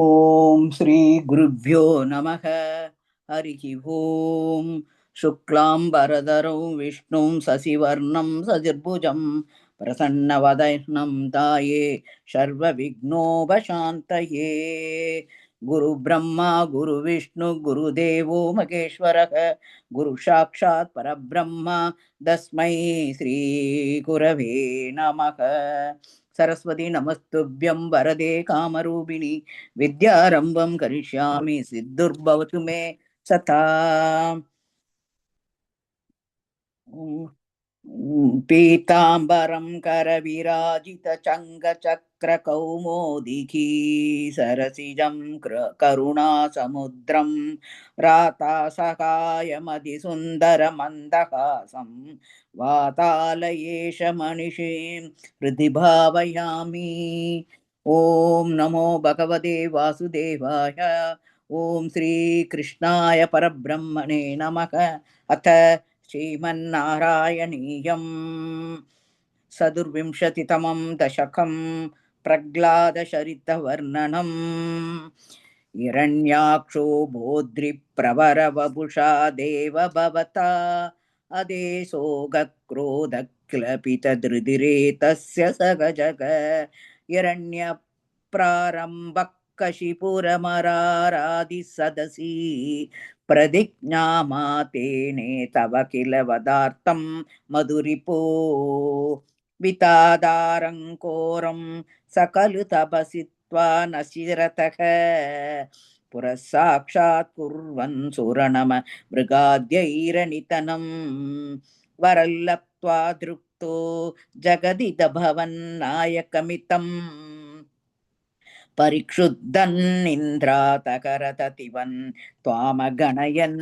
ஓம் ஸ்ரீ குருப்யோ நமக. ஹரிஹி ஓம். சுக்லாம் பரதரம் விஷ்ணும் சசிவர்ணம் சதிர்புஜம் பிரசன்னவதனம் தாயே சர்வ விக்னோபசாந்தயே. குரு பிரம்மா குரு விஷ்ணு குரு தேவோ மகேஸ்வரः குரு சாட்சாத் பரபிரம்மா தஸ்மை ஸ்ரீ குரவே நமக. சரஸ்வதி நமஸ்துभ्यं வரதே காமரூபிணி வித்யாரம்பம் கரிஷ்யாமி சித்துர்பவது மே சதா. பீதாம்பரம் கரவிராஜித சங்க சக்கர கௌமோதிகி சரசிஜம் கருணாசமுத்திரம் ராதாசகாயமதி சுந்தர மந்தகாசம் வாதாலயேஷ மணிஷீம் ஹிருதி பாவயாமி. ஓம் நமோ பகவதே வாசுதேவாய. ஓம் ஸ்ரீ கிருஷ்ணாய பரபிரம்மணே நமக. அத श्रीमन्नारायणीयम् सदुर्विंशतितमं दशकं प्रह्लादचरितवर्णनम्। हिरण्याक्षो बोद्रिप्रवरवपुषा देवभवता अदेशो गक्रोधक्लपितधृतिरेतस्य सगजग हिरण्यप्रारम्भः कशिपुरमरारादिसदसि प्रतिज्ञामातेने तव किल वदार्थं मधुरिपो वितादारङ्कोरं सकलु तपसि त्वा नशिरतः पुरः साक्षात् कुर्वन् सुरनम मृगाद्यैरनितनं वरल्लप्त्वा दृप्तो जगदिद भवन्नायकमितम् परिक्षुद्धन्निन्द्रातकरततिवन् त्वामगणयन्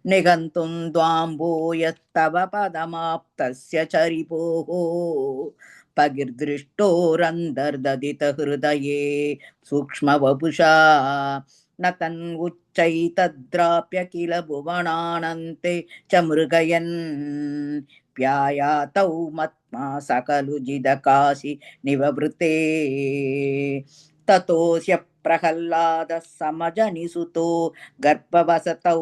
निगन्तुं त्वां भूयस्तव पदमाप्तस्य चरिपोः पगिर्दृष्टोरन्तर्ददितहृदये सूक्ष्मवपुषा न तन्वुच्चैतद्राप्य किल भुवनानन्ते च मृगयन् प्यायातौ मत्मा सकलु जिदकाशि निववृते ततोऽस्य प्रह्लादः समजनिसुतो गर्भवसतौ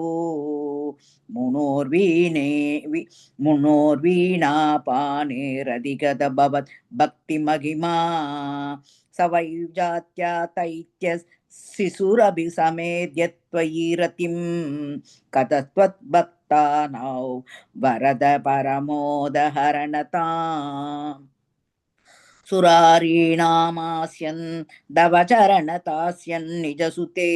मुनोर्वीणापानेरधिगतभवत् भक्तिमहिमा स वै जात्या दैत्य शिशुरभिसमेद्य त्वयि रतिं कतस्त्वद्भक्तानां वरद परमोदहरणताम् सुरारीणामास्यन् दवचरणतास्यन् निजसुते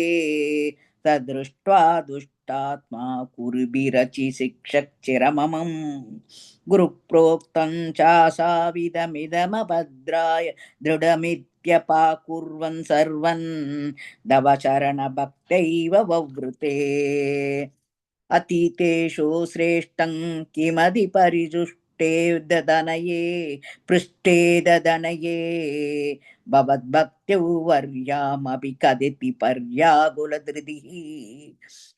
तदृष्ट्वा दुष्टात्मा कुरुभिरचि शिक्षच्चिरममम् गुरुप्रोक्तं चासाविदमिदमभद्राय दृढमित्यपाकुर्वन् सर्वन् दवचरणभक्तैव ववृते अतीतेषु श्रेष्ठं किमधि परिजुष्टे ददनये पृष्ठे ददनये भवद्भक्त्यौ वर्यामपि कदिति पर्याकुलधृतिः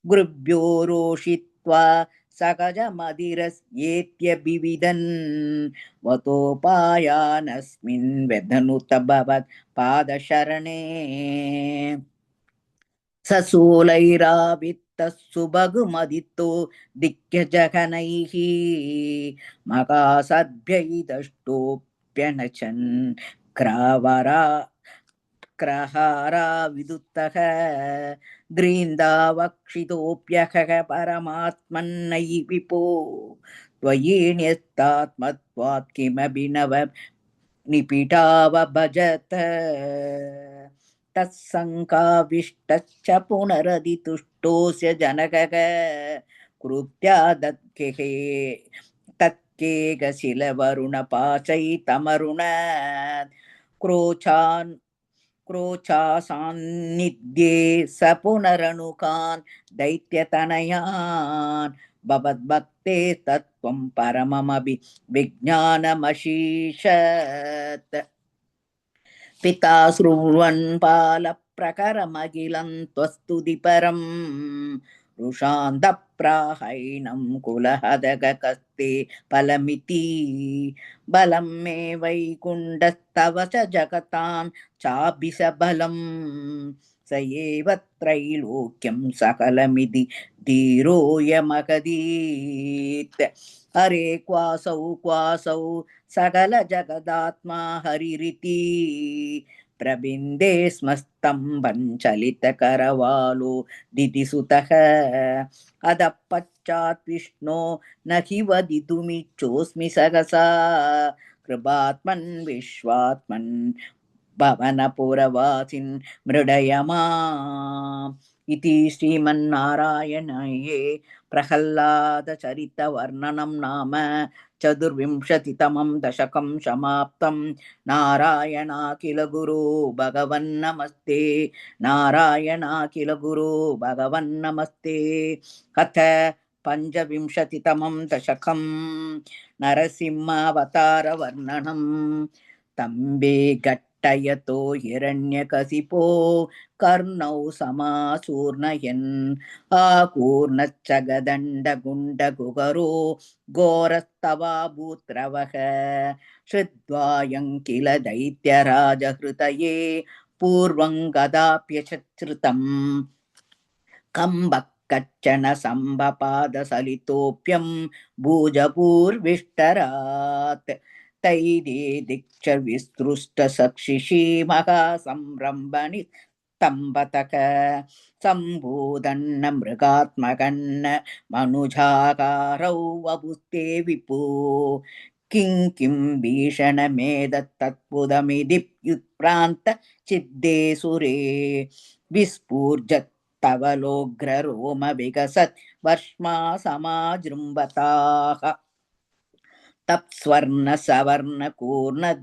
गुरुभ्यो रोषित्वा सकजमधिरस्येत्यभिविदन् वतोपायानस्मिन् व्यधनुत भवत् पादशरणे सशूलैरावित्तः सुभगुमदितो दिग्गजगणैः मकासद्भ्यैदष्टोऽप्यनचन् ग्राहारा विदुत्तः ग्रीन्दावक्षितोऽप्यहः परमात्मन्नयि विपो त्वयि न्यस्तात्मत्वात् किमपि नव निपीडावभजत तत्सङ्काविष्टश्च पुनरदितुष्टोऽस्य जनकः कृत्या दत्केहे तत्केकशिलवरुणपाचैतमरुण क्रोचासान्निध्ये स पुनरनुकान् दैत्यतनयान् भवद्भक्ते तत्त्वं परममभि विज्ञानमशीषत् पिता श्रुण्वन् बालप्रकरमखिलं त्वस्तुति परं रुषान्त प्राहैनं कुलहदगकस्ते फलमिति बलं मे वैकुण्ठस्तव च जगतां चाभिषबलं स एव त्रैलोक्यं सकलमिति धीरोऽयमगदीत् हरे क्वासौ सकलजगदात्मा हरिरिति प्रबिन्दे स्मस्तं चलितकरवालो दितिसुतः अधः पश्चात् विष्णो न हि वदितुमिच्छोऽस्मि सहसा कृपात्मन् विश्वात्मन् भवनपुरवासिन् मृडयमाम् इति श्रीमन्नारायणीये प्रह्लादचरितवर्णनं नाम चतुर्विंशतितमं दशकं समाप्तं। नारायणाखिल गुरो भगवन्नमस्ते, नारायणाखिल गुरो भगवन्नमस्ते। अथ पञ्चविंशतितमं दशकं नरसिंहावतारवर्णनम्। तम्बे घट्टयतो हिरण्यकशिपो कर्णौ समाचूर्णयन् आकूर्णच्चगदण्डगुण्डगुगरो घोरस्तवाभूत्रवः श्रुत्वायं किल दैत्यराजहृतये पूर्वं कदाप्यश्रुतम् कम्बः कच्चन सम्भपादसलितोऽप्यं भुजपूर्विष्टरात् तैरे दीक्षविस्तृष्टसक्षिषी महासंरम्भणि स्तम्भतक सम्बोधन्न मृगात्मकन्न मनुजाकारौ वपुस्ते विपो किं भीषणमेतत्तत्पुदमिति चिद्दे सुरे विस्फूर्जत् तवलोग्ररोम विकसत् वर्ष्मा समाजृम्भताः तप्स्वर्ण सवर्ण कूर्ण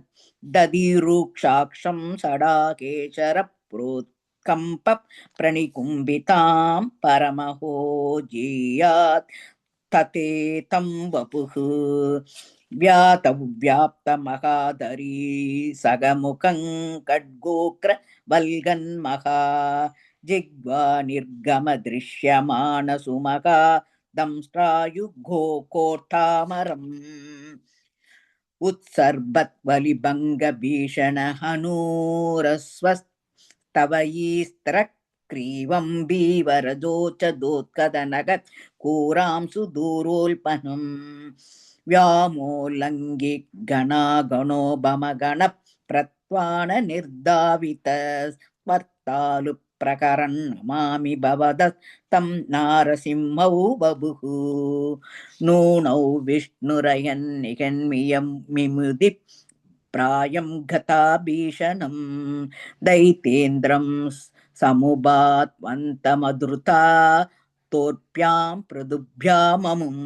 दधिरूक्षाक्षं षडाकेशर प्रोत्कम्प प्रणिकुम्भितां परमहो जीयात् ततेतं वपुः व्याप्तमहादरी सगमुखं खड्गोक्र वल्गन्महा जिह्वा निर्गम दृश्यमान सुमका दंष्ट्रायुघो कोट्टामरम् उत्सर्बत् बलिभंग भीषण हनूरस्वस्तवयीस्त्र क्रीवं बीवरजोच दोत्कदनगत् कूरांसु दूरोल्पनम् व्यामोल्लङ्घि गणागणो बमगण प्रत्वान निर्धावित स्पर्तालु प्रकरन् नमामि भवदस्तं नारसिंहौ बभुः नूनौ विष्णुरयन्निहन्मियं मिमुदि प्रायं गता भीषणं दैतेन्द्रं समुपात्वन्तमधृता तोर्भ्यां पृथुभ्याममुम्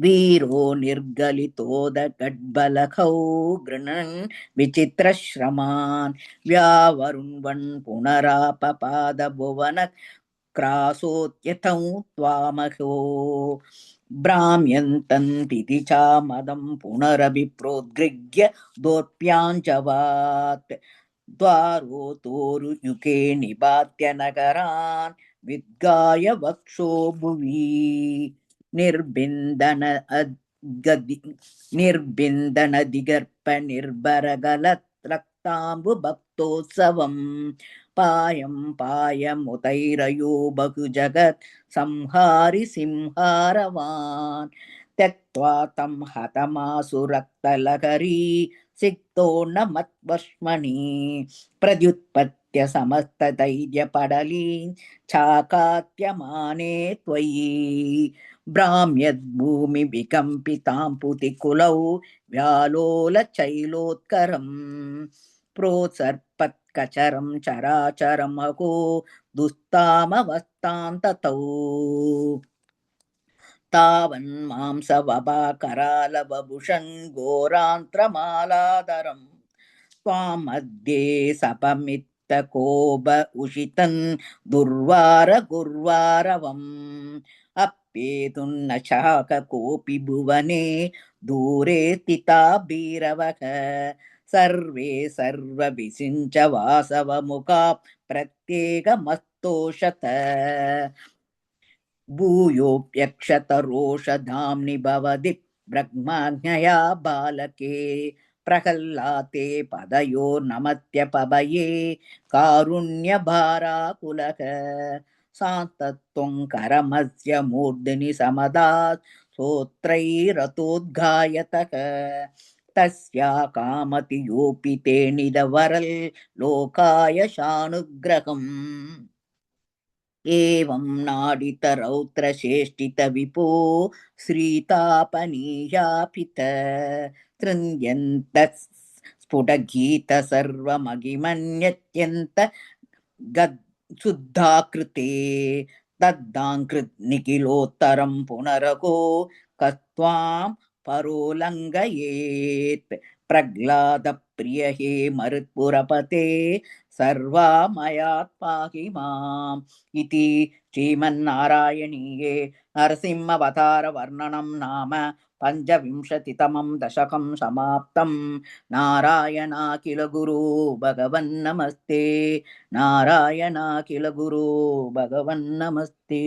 वीरो निर्गलितोदगड्बलखौ गृणन् विचित्रश्रमान् व्यावरुण्वन् पुनरापपादभुवन क्रासोत्यथौ त्वामहो भ्राम्यन्तं पिति चामदं पुनरभिप्रोद्गृह्य दोर्भ्याञ्जवात् द्वारोतोरुयुगे निपात्य नगरान् विद्गाय वक्षो भुवि निर्बिन्दन गदि निर्बिन्दन दिगर्प निर्भरगलत् रक्ताम्बु भक्तोत्सवम् पायं पायमुतैरयो बहुजगत् संहारि सिंहारवान् त्यक्त्वा तं हतमासुरक्तलहरी सिक्तो न मत्वश्मनि प्रत्युत्पत्य समस्तधैर्यपडलीं चाकात्यमाने त्वयि भ्राम्यद्भूमि विकम्पितां पुतिकुलौ व्यालोलचैलोत्करम् प्रोत्सर्पत्कचरं चराचरमहो दुस्तामवस्थां ततौ तावन्मांसवभाकरालवभूषन् घोरान्त्रमालाधरं त्वां मध्ये सपमित्तकोप उषितं दुर्वार गुर्वारवम् अप्येतुन्न शाक कोऽपि भुवने दूरे स्थिता भीरवः सर्वे सर्वविसिञ्च वासवमुखा प्रत्येकमस्तोषत भूयोऽप्यक्षतरोषधाम्नि भवति ब्रह्माज्ञया बालके प्रहल्लाते पदयो नमत्यपभये कारुण्यभाराकुलः सान्तत्वं करमस्य मूर्धनि समदात् स्तोत्रैरतोद्गायतः तस्या कामति योऽपि ते निदवरल् लोकाय शानुग्रहम् एवं नाडितरौद्रचेष्टितविपो श्रीतापनीयापित तृण्यन्तः स्फुटगीतसर्वमगिमन्यत्यन्त शुद्धाकृते तद्दाङ्कृत् निखिलोत्तरं पुनरको कस्त्वां परोलङ्घयेत् प्रह्लादप्रिय हे मरुत्पुरपते सर्वामयात् पाहि माम् इति श्रीमन्नारायणीये नरसिंहावतारवर्णनं नाम पञ्चविंशतितमं दशकं समाप्तं। नारायणाखिल गुरो भगवन्नमस्ते नारायणाखिल गुरो भगवन्नमस्ते।